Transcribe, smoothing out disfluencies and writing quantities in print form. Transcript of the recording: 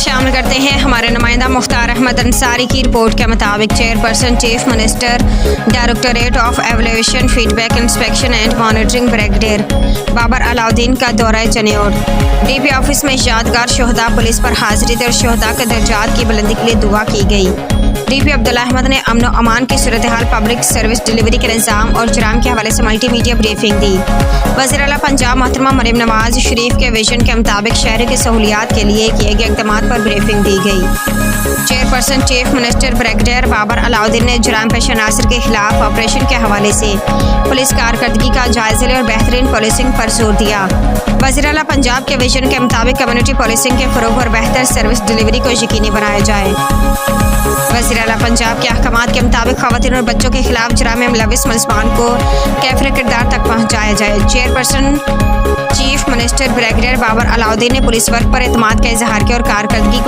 شامل کرتے ہیں ہمارے نمائندہ مختار احمد انصاری کی رپورٹ کے مطابق chairperson chief minister directorate of evaluation feedback inspection and monitoring brigadier Babar Alauddin کا دورہ چنیور، ڈی پی آفس میں یادگار شہداء پولیس پر حاضری دی اور شہداء کے درجات کی بلندی کے لیے دعا کی گئی۔ ڈی پی عبداللہ احمد نے امن و امان کی صورتحال، پبلک سروس ڈلیوری کے نظام اور جرائم کے حوالے سے ملٹی میڈیا بریفنگ دی۔ وزیر اعلیٰ پنجاب محترمہ مریم نواز شریف کے ویژن کے مطابق شہریوں کی سہولیات کے لیے کیے گئے اقدامات پر بریفنگ دی گئی۔ Chairperson chief minister brigadier Babar Alauddin نے جرائم پیشہ عناصر کے خلاف آپریشن کے حوالے سے پولیس کارکردگی کا جائزہ لیا اور بہترین پولیسنگ پر زور دیا۔ وزیر اعلیٰ پنجاب کے ویژن کے مطابق کمیونٹی پولیسنگ کے فروغ اور بہتر سروس ڈلیوری کو یقینی بنایا جائے۔ وزیر اعلیٰ پنجاب کے احکامات کے مطابق خواتین اور بچوں کے خلاف جرائم میں ملوث ملزمان کو کیفر کردار تک پہنچایا جائے۔ Chairperson chief minister brigadier Babar Alauddin نے پولیس ورک پر اعتماد کا اظہار کیا اور کارکردگی کو